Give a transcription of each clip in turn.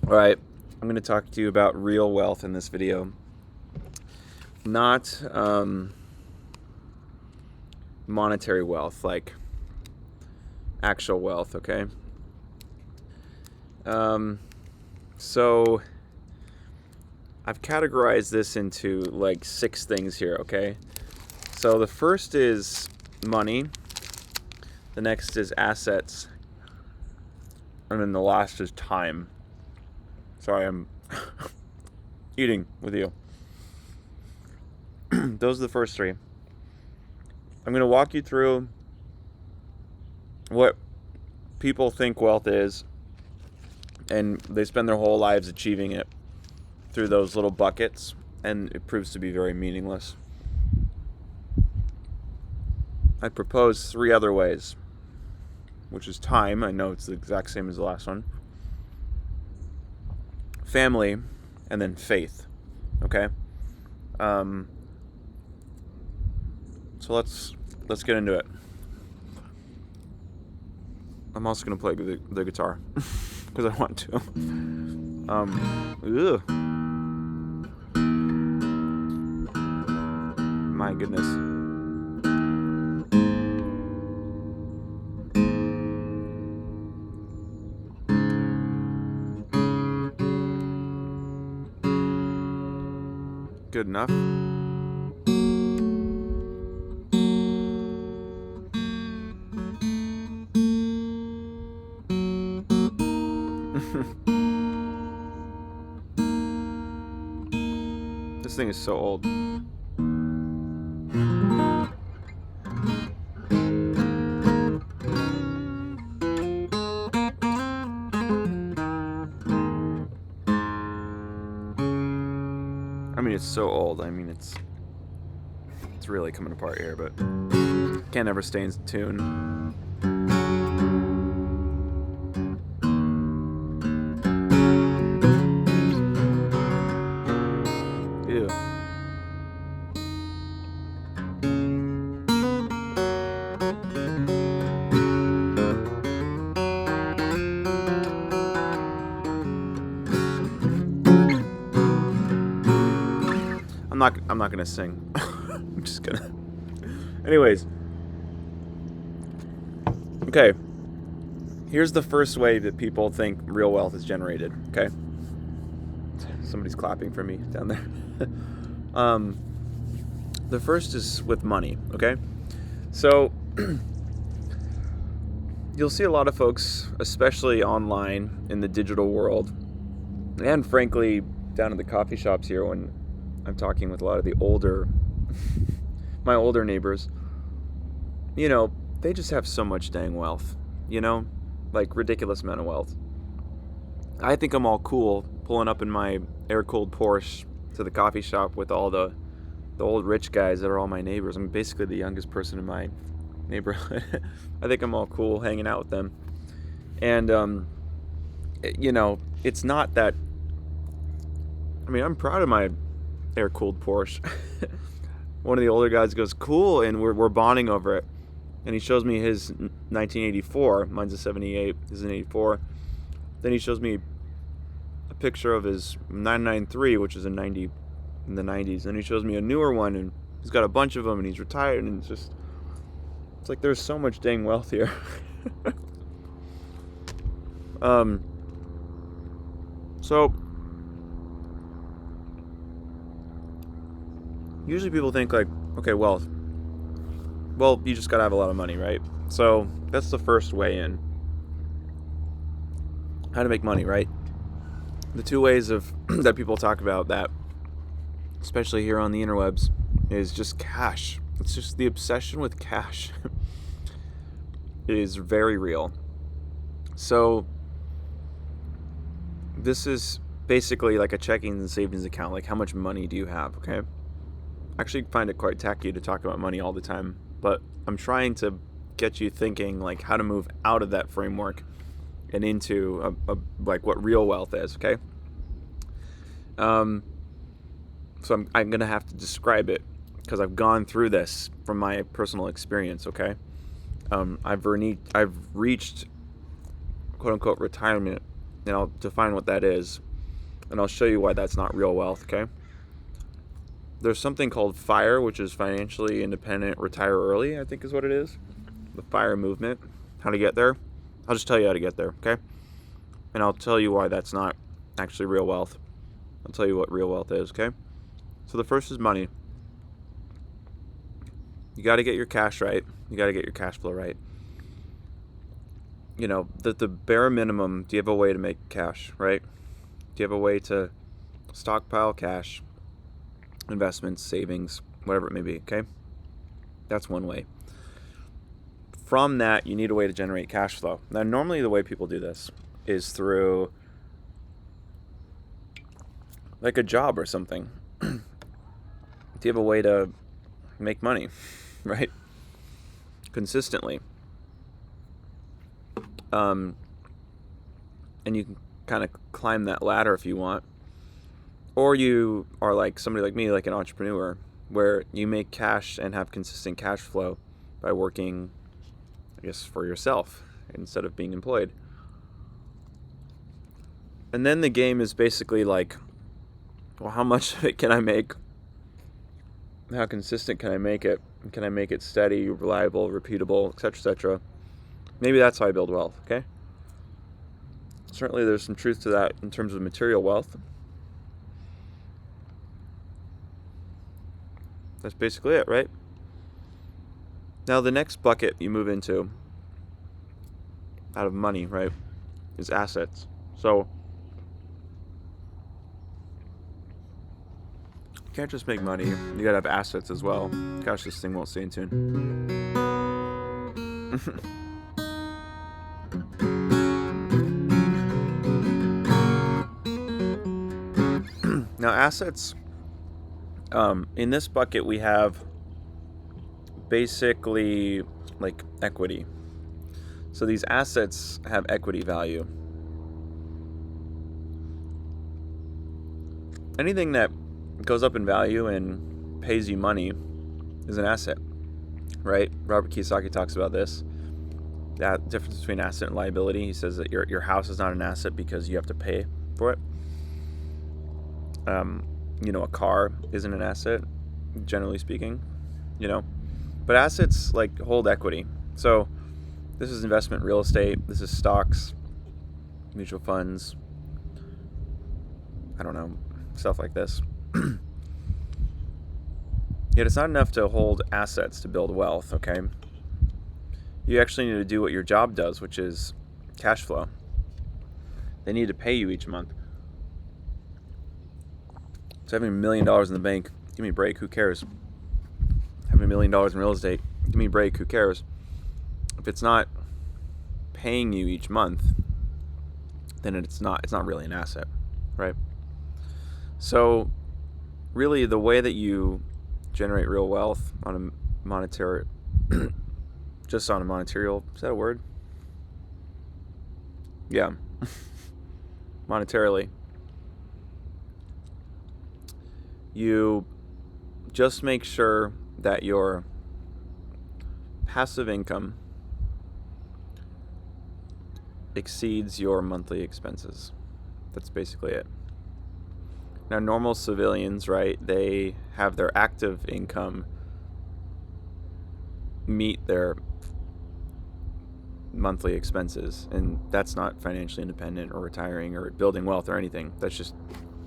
All right, I'm going to talk to you about real wealth in this video, not monetary wealth, like actual wealth, okay? So I've categorized this into like 6 things here, okay? So the first is money, the next is assets, and then the last is time. Sorry, I'm eating with you. Those are the first 3. I'm going to walk you through what people think wealth is, and they spend their whole lives achieving it through those little buckets, and it proves to be very meaningless. I propose 3 other ways, which is time. I know it's the exact same as the last one. Family, and then faith. Okay? So let's get into it. I'm also gonna play the guitar because I want to. My goodness. Good enough. This thing is so old. I mean, it's so old. I mean, it's really coming apart here, but can't ever stay in tune. Ew. I'm not gonna sing. I'm just gonna. Anyways. Okay. Here's the first way that people think real wealth is generated. Okay. Somebody's clapping for me down there. The first is with money. Okay. So you'll see a lot of folks, especially online in the digital world, and frankly down in the coffee shops here when I'm talking with a lot of my older neighbors, they just have so much dang wealth, like ridiculous amount of wealth. I think I'm all cool pulling up in my air-cooled Porsche to the coffee shop with all the old rich guys that are all my neighbors. I'm basically the youngest person in my neighborhood. I think I'm all cool hanging out with them. And, it's not that... I mean, I'm proud of my air-cooled Porsche. One of the older guys goes, cool, and we're bonding over it. And he shows me his 1984. Mine's a 78. His is an 84. Then he shows me a picture of his 993, which is a 90 in the 90s. Then he shows me a newer one, and he's got a bunch of them, and he's retired, and it's like there's so much dang wealth here. So usually people think like, okay, wealth. Well, you just gotta have a lot of money, right? So that's the first way in. How to make money, right? The 2 ways that people talk about that, especially here on the interwebs, is just cash. It's just the obsession with cash. It is very real. So this is basically like a checking and savings account. Like, how much money do you have, okay? I actually find it quite tacky to talk about money all the time, but I'm trying to get you thinking like how to move out of that framework and into like what real wealth is, okay? So I'm gonna have to describe it because I've gone through this from my personal experience, okay? I've reached quote unquote retirement and I'll define what that is, and I'll show you why that's not real wealth, okay? There's something called FIRE, which is financially independent, retire early, I think is what it is. The FIRE movement. How to get there? I'll just tell you how to get there, okay? And I'll tell you why that's not actually real wealth. I'll tell you what real wealth is, okay? So the first is money. You got to get your cash right. You got to get your cash flow right. You know, the bare minimum, do you have a way to make cash, right? Do you have a way to stockpile cash, investments, savings, whatever it may be, okay? That's one way. From that, you need a way to generate cash flow. Now, normally the way people do this is through like a job or something. Do you have a way to make money, right? Consistently. And you can kind of climb that ladder if you want. Or you are like somebody like me, like an entrepreneur, where you make cash and have consistent cash flow by working, I guess, for yourself instead of being employed. And then the game is basically like, well, how much of it can I make? How consistent can I make it? Can I make it steady, reliable, repeatable, etc., etc.? Maybe that's how I build wealth, okay? Certainly there's some truth to that in terms of material wealth. That's basically it, right? Now the next bucket you move into out of money, right, is assets. So you can't just make money. You gotta have assets as well. Gosh, this thing won't stay in tune. Now assets, in this bucket we have basically like equity. So these assets have equity value. Anything that goes up in value and pays you money is an asset, right? Robert Kiyosaki talks about this. That difference between asset and liability. He says that your house is not an asset because you have to pay for it. You know, a car isn't an asset, generally speaking, you know. But assets like hold equity. So this is investment real estate. This is stocks, mutual funds. I don't know, stuff like this. Yet it's not enough to hold assets to build wealth, okay? You actually need to do what your job does, which is cash flow. They need to pay you each month. So having $1 million in the bank, give me a break, who cares? Having $1 million in real estate, give me a break, who cares? If it's not paying you each month, then it's not really an asset, right? So really the way that you generate real wealth on a monetary, just on a monetarial, is that a word? Yeah. Monetarily. You just make sure that your passive income exceeds your monthly expenses. That's basically it. Now, normal civilians, right, they have their active income meet their monthly expenses, and that's not financially independent or retiring or building wealth or anything. That's just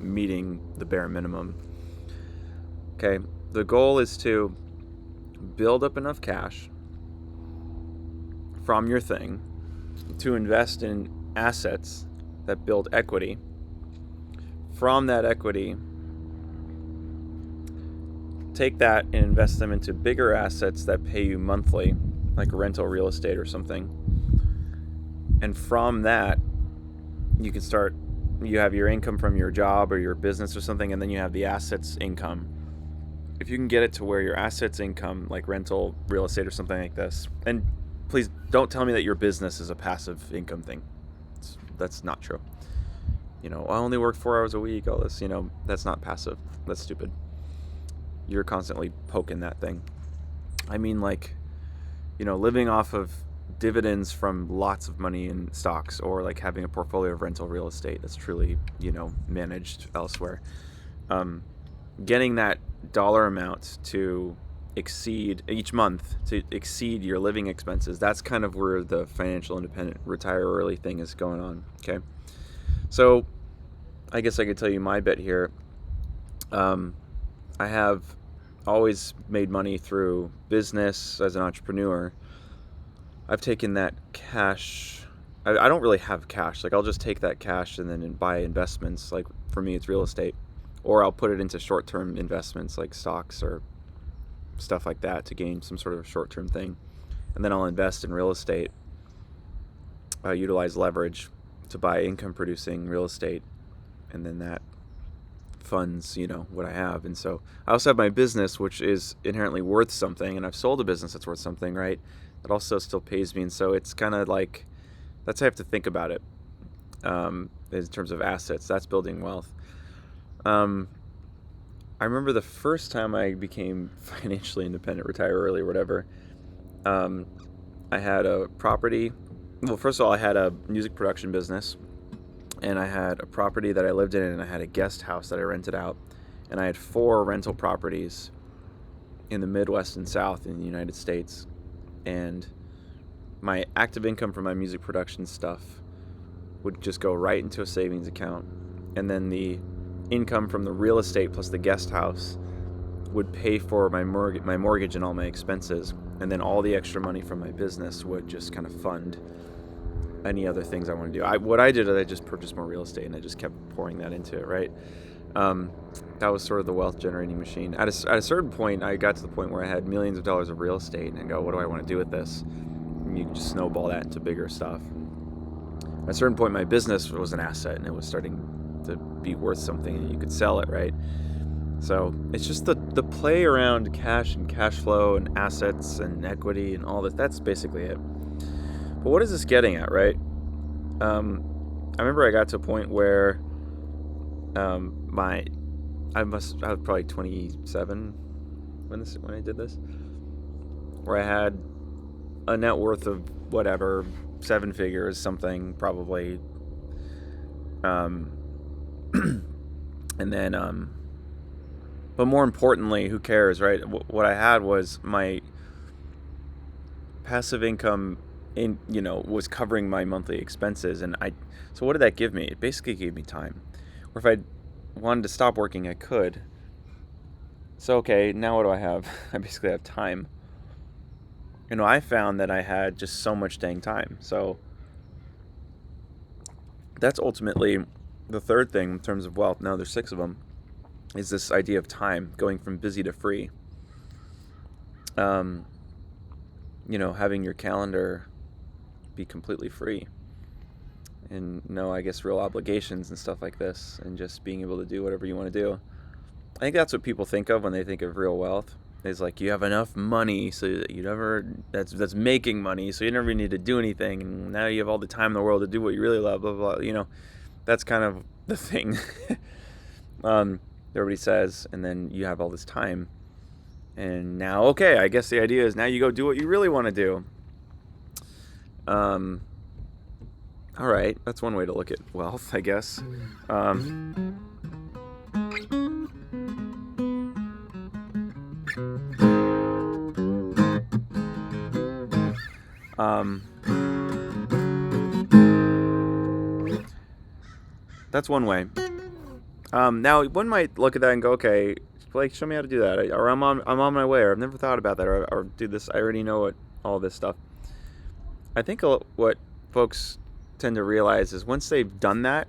meeting the bare minimum. Okay, the goal is to build up enough cash from your thing to invest in assets that build equity. From that equity, take that and invest them into bigger assets that pay you monthly, like rental real estate or something. And from that, you can start, you have your income from your job or your business or something, and then you have the assets income. If you can get it to where your assets income, like rental real estate or something like this, and please don't tell me that your business is a passive income thing. That's not true. You know, I only work 4 hours a week, all this, you know, that's not passive. That's stupid. You're constantly poking that thing. I mean, like, you know, living off of dividends from lots of money in stocks, or like having a portfolio of rental real estate that's truly, managed elsewhere. Getting that dollar amount to exceed each month, to exceed your living expenses, that's kind of where the financial independent retire early thing is going on. Okay, so I guess I could tell you my bit here. I have always made money through business as an entrepreneur. I've taken that cash. I don't really have cash. Like, I'll just take that cash and then buy investments. Like, for me, it's real estate. Or I'll put it into short-term investments like stocks or stuff like that to gain some sort of short-term thing. And then I'll invest in real estate, utilize leverage to buy income-producing real estate. And then that funds, what I have. And so I also have my business, which is inherently worth something. And I've sold a business that's worth something, right? That also still pays me. And so it's kind of like, that's how I have to think about it, in terms of assets. That's building wealth. I remember the first time I became financially independent, retire early or whatever. I had a property. Well, first of all, I had a music production business, and I had a property that I lived in, and I had a guest house that I rented out, and I had 4 rental properties in the Midwest and South in the United States. And my active income from my music production stuff would just go right into a savings account, and then the income from the real estate plus the guest house would pay for my mortgage and all my expenses, and then all the extra money from my business would just kind of fund any other things I want to do. What I did is I just purchased more real estate, and I just kept pouring that into it, right? That was sort of the wealth generating machine. At a certain point, I got to the point where I had millions of dollars of real estate, and I go, what do I want to do with this? And you just snowball that into bigger stuff. At a certain point, my business was an asset, and it was starting to be worth something, and you could sell it, right? So it's just the play around cash and cash flow and assets and equity and all that. That's basically it. But what is this getting at, right? I remember I got to a point where I was probably 27 when I did this, where I had a net worth of whatever, 7 figures, something probably. And then, but more importantly, who cares, right? What I had was my passive income was covering my monthly expenses. And so what did that give me? It basically gave me time. Or if I wanted to stop working, I could. So, okay, now what do I have? I basically have time. I found that I had just so much dang time. So that's ultimately the third thing in terms of wealth. Now there's 6 of them, is this idea of time, going from busy to free. Having your calendar be completely free, and I guess real obligations and stuff like this, and just being able to do whatever you want to do. I think that's what people think of when they think of real wealth. Is like you have enough money so that you never that's making money, so you never need to do anything, and now you have all the time in the world to do what you really love, blah blah blah. That's kind of the thing. Everybody says, and then you have all this time, and now, okay, I guess the idea is now you go do what you really want to do. All right, that's one way to look at wealth, I guess. That's one way. Now, one might look at that and go, okay, Blake, show me how to do that. Or I'm on my way, or I've never thought about that, or do this. I already know all this stuff. I think what folks tend to realize is once they've done that,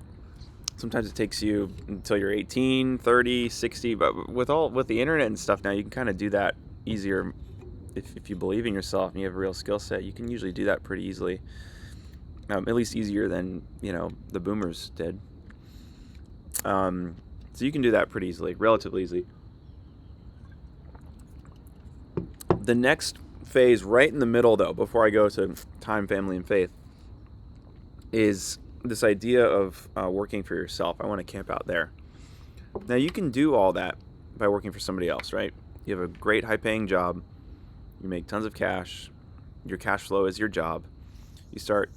sometimes it takes you until you're 18, 30, 60, but with the internet and stuff now, you can kind of do that easier. If you believe in yourself and you have a real skill set, you can usually do that pretty easily. At least easier than, the boomers did. So you can do that pretty easily, relatively easy. The next phase, right in the middle, though, before I go to time, family, and faith, is this idea of working for yourself. I want to camp out there. Now, you can do all that by working for somebody else, right? You have a great high-paying job. You make tons of cash. Your cash flow is your job. You start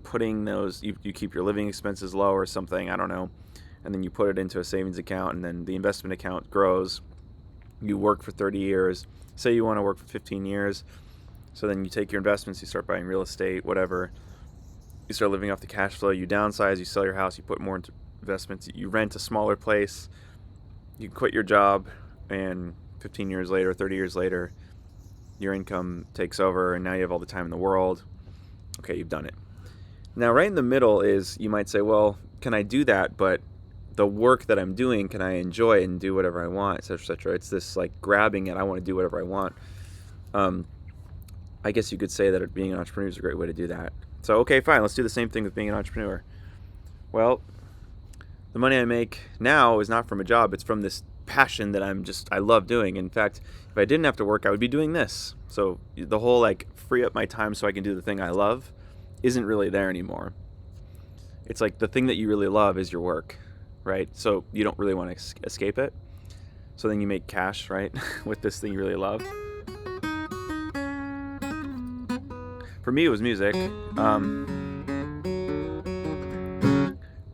putting those, you keep your living expenses low or something, I don't know, and then you put it into a savings account, and then the investment account grows. You work for 30 years. Say you want to work for 15 years. So then you take your investments, you start buying real estate, whatever. You start living off the cash flow. You downsize, you sell your house, you put more into investments, you rent a smaller place, you quit your job, and 15 years later, 30 years later, your income takes over, and now you have all the time in the world. Okay, you've done it. Now, right in the middle is, you might say, well, can I do that, but the work that I'm doing, can I enjoy and do whatever I want, etc., etc.? It's this like grabbing it. I want to do whatever I want. I guess you could say that being an entrepreneur is a great way to do that. So, okay, fine. Let's do the same thing with being an entrepreneur. Well, the money I make now is not from a job. It's from this passion that I love doing. In fact, if I didn't have to work, I would be doing this. So the whole like free up my time so I can do the thing I love isn't really there anymore. It's like the thing that you really love is your work, right? So you don't really want to escape it. So then you make cash, right, with this thing you really love. For me, it was music.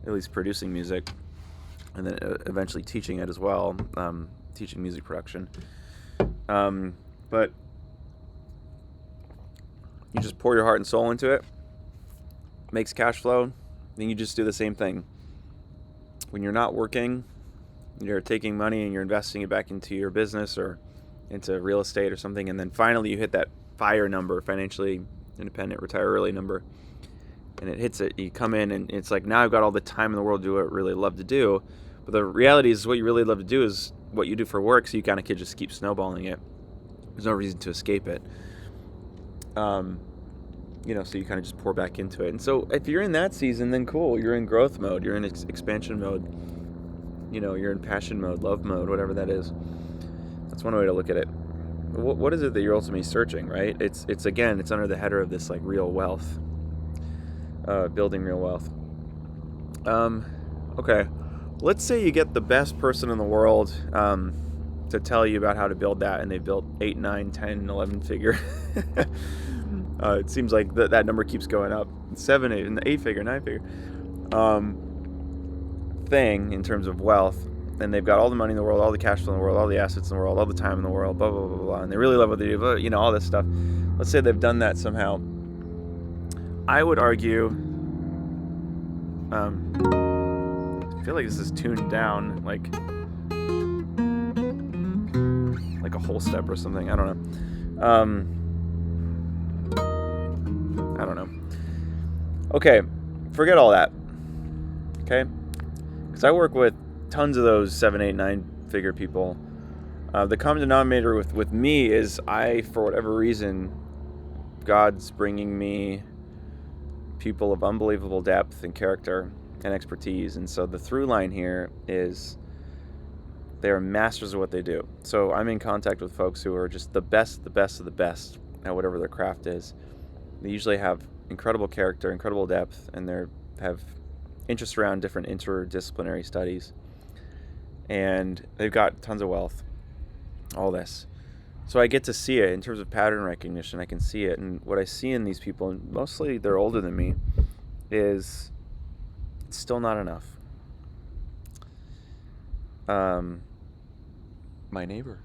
At least producing music, and then eventually teaching it as well, teaching music production. But you just pour your heart and soul into it, makes cash flow, then you just do the same thing. When you're not working, you're taking money and you're investing it back into your business or into real estate or something, and then finally you hit that FIRE number, financially independent, retire early number, and it hits it. You come in and it's like, now I've got all the time in the world to do what I really love to do. But the reality is, what you really love to do is what you do for work, so you kind of could just keep snowballing it. There's no reason to escape it. So you kind of just pour back into it. And so if you're in that season, then cool. You're in growth mode. You're in expansion mode. You're in passion mode, love mode, whatever that is. That's one way to look at it. What is it that you're ultimately searching, right? It's under the header of this like real wealth, building real wealth. Okay, let's say you get the best person in the world to tell you about how to build that, and they built 8, 9, 10, 11 figure. It seems like that number keeps going up. 7, 8, and 8 figure, 9 figure thing in terms of wealth. And they've got all the money in the world, all the cash flow in the world, all the assets in the world, all the time in the world, blah, blah, blah, blah, and they really love what they do, all this stuff. Let's say they've done that somehow. I would argue, I feel like this is tuned down, like a whole step or something. I don't know. Okay, forget all that. Okay? Because I work with tons of those 7, 8, 9 figure people. The common denominator with me is, for whatever reason, God's bringing me people of unbelievable depth and character and expertise. And so the through line here is they are masters of what they do. So I'm in contact with folks who are just the best of the best at whatever their craft is. They usually have incredible character, incredible depth, and they have interest around different interdisciplinary studies. And they've got tons of wealth, all this. So I get to see it in terms of pattern recognition. I can see it. And what I see in these people, and mostly they're older than me, is it's still not enough. My neighbor,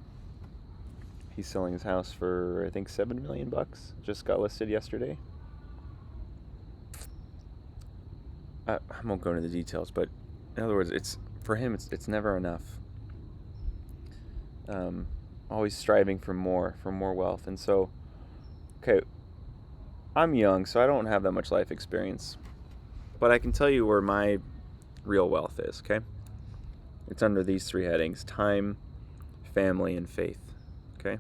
he's selling his house for, I think, $7 million. Just got listed yesterday. I won't go into the details, but in other words, for him, it's never enough. Always striving for more wealth. And so, okay, I'm young, so I don't have that much life experience, but I can tell you where my real wealth is, okay? It's under these 3 headings: time, family, and faith, okay?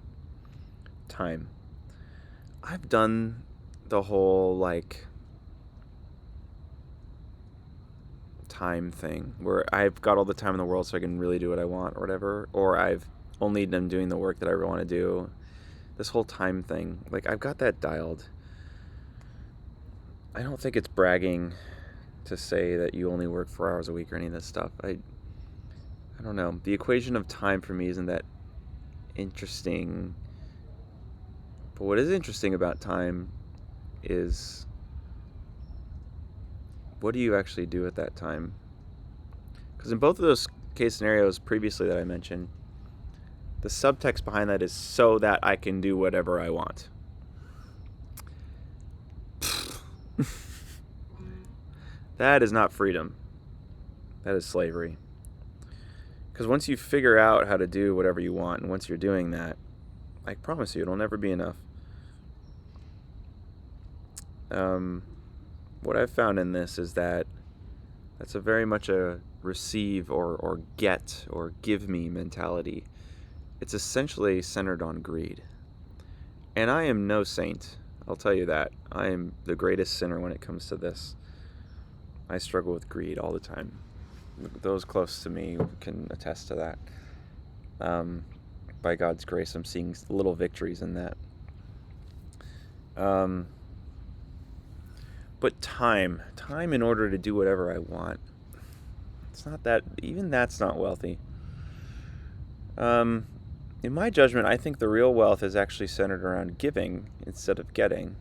Time. I've done the whole, time thing where I've got all the time in the world so I can really do what I want or whatever, or I've only been doing the work that I really want to do. This whole time thing, I've got that dialed. I don't think it's bragging to say that you only work 4 hours a week or any of this stuff. I don't know. The equation of time for me isn't that interesting. But what is interesting about time is what do you actually do at that time? Because in both of those case scenarios previously that I mentioned, the subtext behind that is so that I can do whatever I want. That is not freedom. That is slavery. Because once you figure out how to do whatever you want, and once you're doing that, I promise you, it'll never be enough. What I've found in this is that that's a very much a receive or get or give me mentality. It's essentially centered on greed. And I am no saint, I'll tell you that. I am the greatest sinner when it comes to this. I struggle with greed all the time. Those close to me can attest to that. By God's grace, I'm seeing little victories in that. But time in order to do whatever I want, it's not that, even that's not wealthy. In my judgment, I think the real wealth is actually centered around giving instead of getting.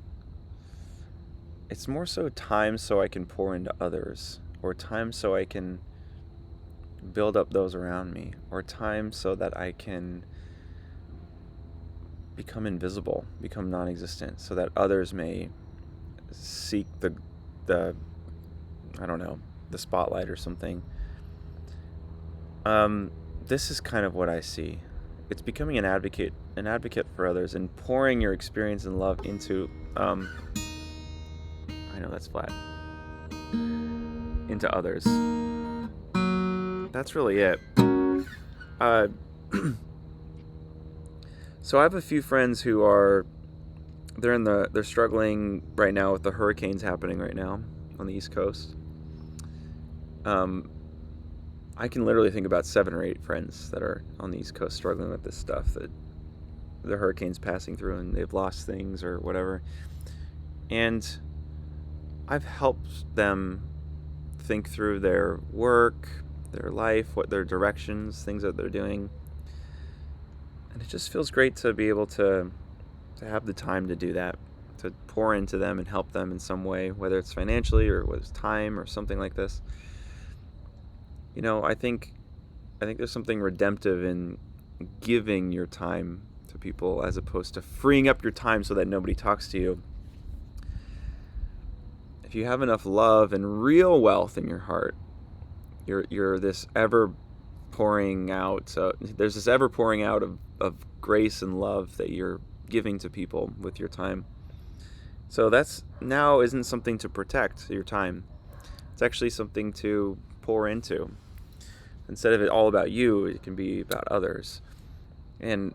It's more so time so I can pour into others, or time so I can build up those around me, or time so that I can become invisible, become non-existent, so that others may seek the I don't know, the spotlight or something. This is kind of what I see. It's becoming an advocate for others and pouring your experience and love into I know that's flat. Into others. That's really it. So I have a few friends who are they're struggling right now with the hurricanes happening right now on the East Coast. I can literally think about 7 or 8 friends that are on the East Coast struggling with this stuff, that the hurricane's passing through and they've lost things or whatever. And I've helped them think through their work, their life, what their directions, things that they're doing. And it just feels great to be able to have the time to do that, to pour into them and help them in some way, whether it's financially or whether it's time or something like this. You know, I think there's something redemptive in giving your time to people as opposed to freeing up your time so that nobody talks to you. If you have enough love and real wealth in your heart, you're this ever pouring out. There's this ever pouring out of grace and love that you're giving to people with your time. So that's now isn't something to protect your time. It's actually something to pour into. Instead of it all about you, it can be about others. And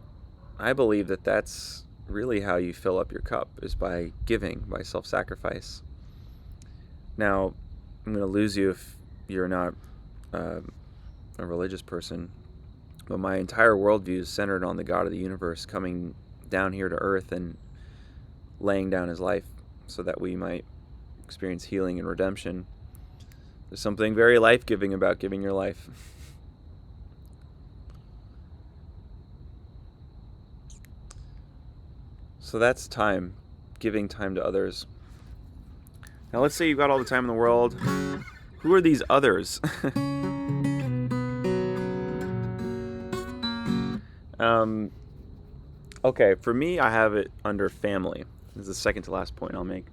I believe that that's really how you fill up your cup, is by giving, by self-sacrifice. Now, I'm going to lose you if you're not a religious person, but my entire worldview is centered on the God of the universe coming down here to earth and laying down his life so that we might experience healing and redemption. There's something very life-giving about giving your life. So that's time, giving time to others. Now let's say you've got all the time in the world. Who are these others? Okay, for me, I have it under family. This is the second to last point I'll make.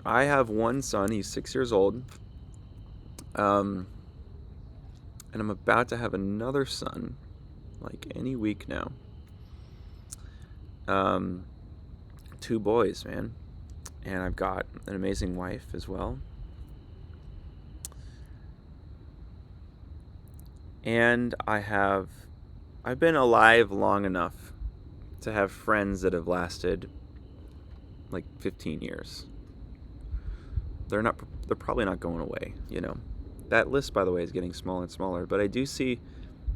I have one son, he's 6 years old. And I'm about to have another son, like any week now. 2 boys, man. And I've got an amazing wife as well. And I've been alive long enough to have friends that have lasted like 15 years. They're probably not going away, you know. That list, by the way, is getting smaller and smaller, but I do see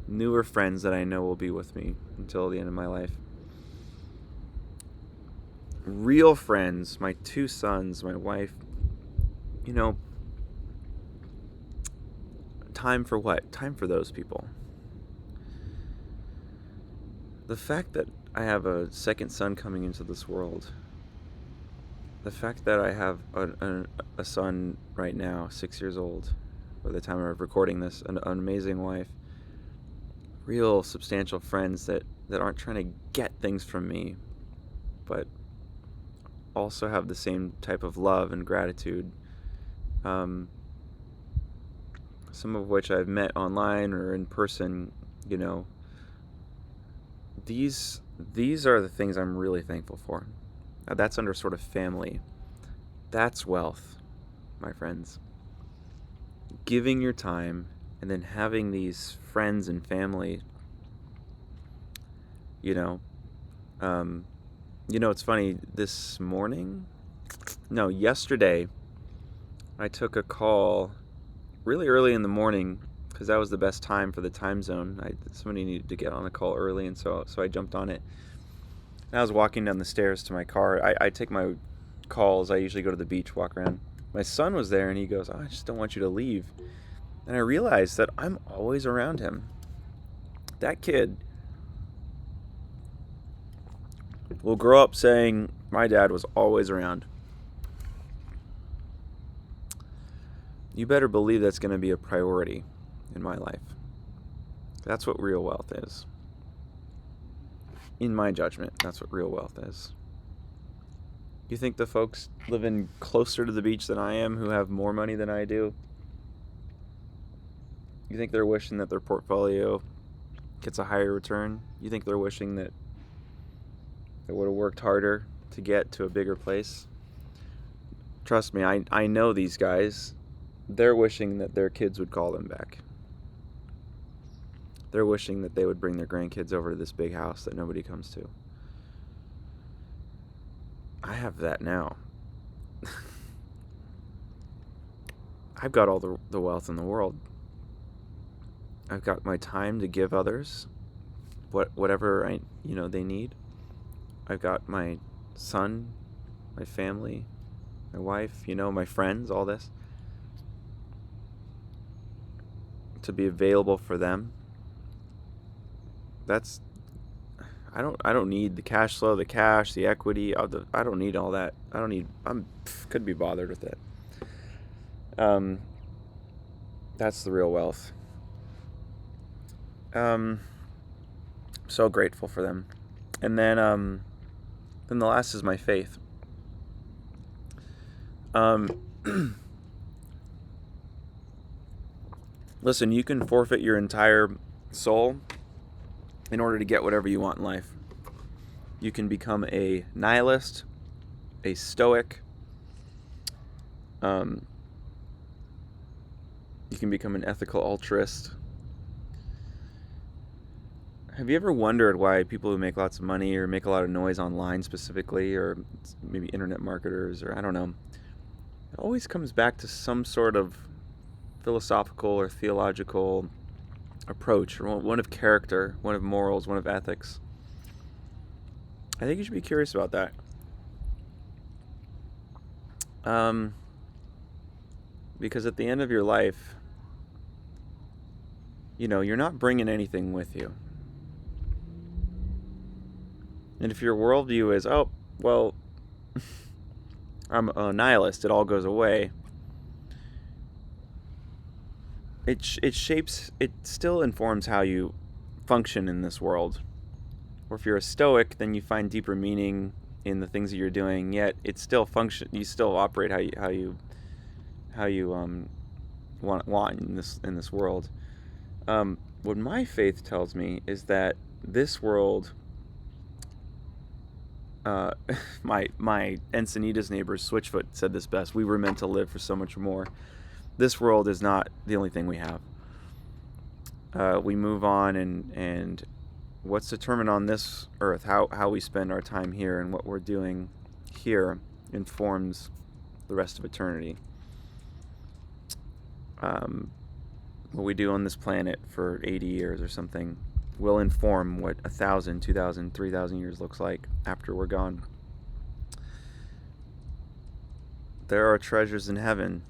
newer friends that I know will be with me until the end of my life. Real friends, my 2 sons, my wife, you know, time for what? Time for those people. The fact that I have a second son coming into this world the fact that I have a son right now, 6 years old, by the time of recording this, an amazing wife, real substantial friends that aren't trying to get things from me, but also have the same type of love and gratitude. Some of which I've met online or in person, you know. These are the things I'm really thankful for. Now, that's under sort of family. That's wealth, my friends. Giving your time and then having these friends and family, you know. It's funny, yesterday, I took a call really early in the morning because that was the best time for the time zone. Somebody needed to get on a call early, and so I jumped on it. And I was walking down the stairs to my car. I take my calls. I usually go to the beach, walk around. My son was there, and he goes, "Oh, I just don't want you to leave." And I realized that I'm always around him. That kid will grow up saying, "My dad was always around." You better believe that's going to be a priority in my life. That's what real wealth is. In my judgment, that's what real wealth is. You think the folks living closer to the beach than I am, who have more money than I do, you think they're wishing that their portfolio gets a higher return? You think they're wishing that they would have worked harder to get to a bigger place? Trust me, I know these guys. They're wishing that their kids would call them back. They're wishing that they would bring their grandkids over to this big house that nobody comes to. I have that now. I've got all the wealth in the world. I've got my time to give others whatever they need. I've got my son, my family, my wife, my friends, all this, to be available for them. I don't need the cash flow, the cash, the equity. I don't need all that. Couldn't be bothered with it. That's the real wealth. So grateful for them. And then the last is my faith. Listen, you can forfeit your entire soul in order to get whatever you want in life. You can become a nihilist, a stoic. You can become an ethical altruist. Have you ever wondered why people who make lots of money or make a lot of noise online specifically, or maybe internet marketers, or I don't know, it always comes back to some sort of philosophical or theological approach, or one of character, one of morals, one of ethics. I think you should be curious about that. Because at the end of your life, you're not bringing anything with you. And if your worldview is, oh, well, I'm a nihilist, it all goes away, it still informs how you function in this world. Or if you're a stoic, then you find deeper meaning in the things that you're doing, yet it still you still operate how you want in this world. What my faith tells me is that this world, my Encinitas neighbor Switchfoot said this best: we were meant to live for so much more. This world is not the only thing we have. We move on, and what's determined on this earth, how we spend our time here and what we're doing here, informs the rest of eternity. What we do on this planet for 80 years or something will inform what 1,000, 2,000, 3,000 years looks like after we're gone. There are treasures in heaven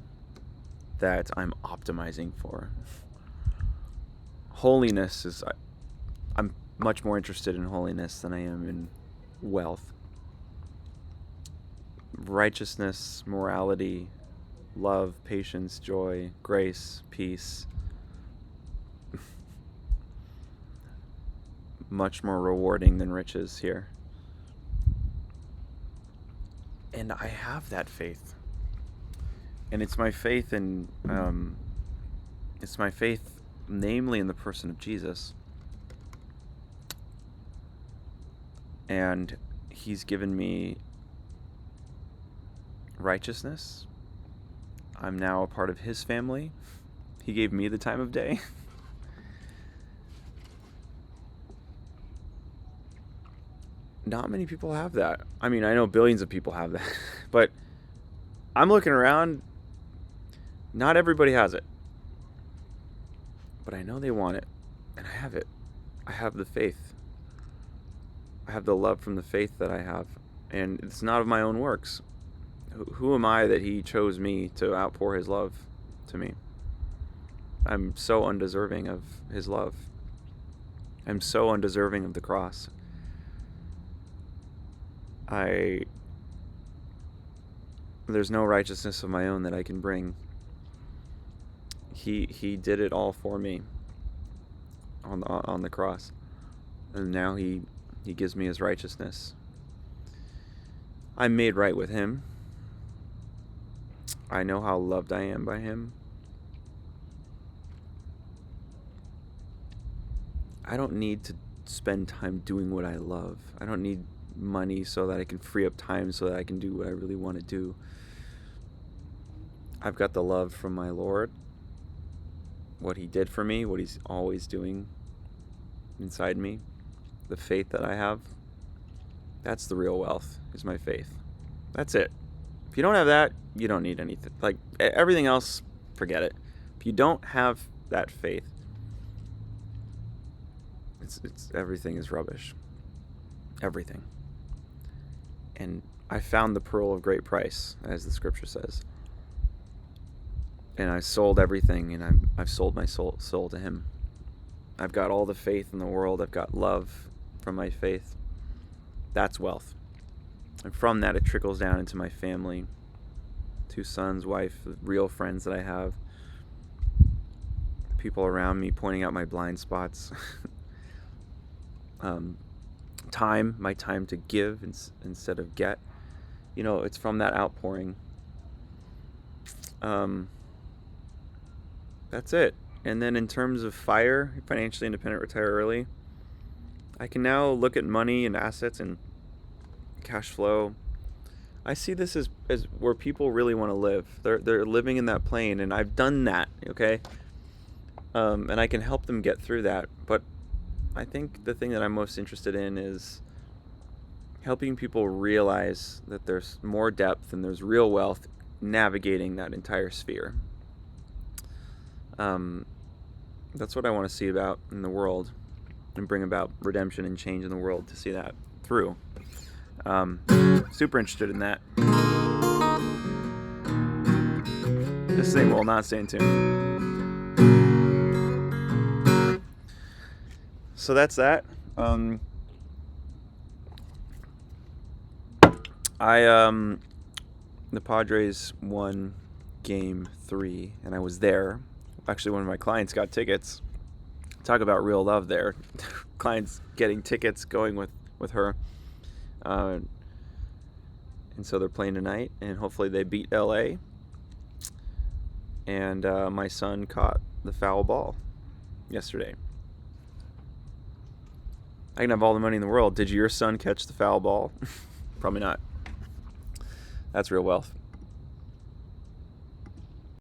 that I'm optimizing for. Holiness I'm much more interested in holiness than I am in wealth. righteousness, morality, love, patience, joy, grace, peace. Much more rewarding than riches here. And I have that faith. And it's my faith in, namely in the person of Jesus. And he's given me righteousness. I'm now a part of his family. He gave me the time of day. Not many people have that. I mean, I know billions of people have that, but I'm looking around, not everybody has it. But I know they want it, and I have it. I have the faith. I have the love from the faith that I have, and it's not of my own works. Who am I that he chose me to outpour his love to me? I'm so undeserving of his love. I'm so undeserving of the cross. There's no righteousness of my own that I can bring. He did it all for me on the cross, and now he gives me his righteousness. I'm made right with him. I know how loved I am by him. I don't need to spend time doing what I love. I don't need money so that I can free up time so that I can do what I really want to do. I've got the love from my Lord, what he did for me, what he's always doing inside me, the faith that I have. That's the real wealth, is my faith. That's it. If you don't have that, you don't need anything. Like, everything else, forget it. If you don't have that faith, it's everything is rubbish. Everything. And I found the pearl of great price, as the scripture says. And I sold everything, and I've sold my soul to him. I've got all the faith in the world. I've got love from my faith. That's wealth. And from that, it trickles down into my family. 2 sons, wife, real friends that I have. People around me pointing out my blind spots. My time to give instead of get. You know, it's from that outpouring. That's it. And then in terms of FIRE, financially independent, retire early, I can now look at money and assets and cash flow. I see this as where people really want to live. They're living in that plane, and I've done that, okay? And I can help them get through that. But I think the thing that I'm most interested in is helping people realize that there's more depth and there's real wealth navigating that entire sphere. That's what I want to see about in the world, and bring about redemption and change in the world to see that through. Super interested in that. This thing will not stay in tune. So that's that. The Padres won Game 3, and I was there. Actually, one of my clients got tickets. Talk about real love there. Clients getting tickets, going with her. And so they're playing tonight, and hopefully they beat LA. And my son caught the foul ball yesterday. I can have all the money in the world. Did your son catch the foul ball? Probably not. That's real wealth.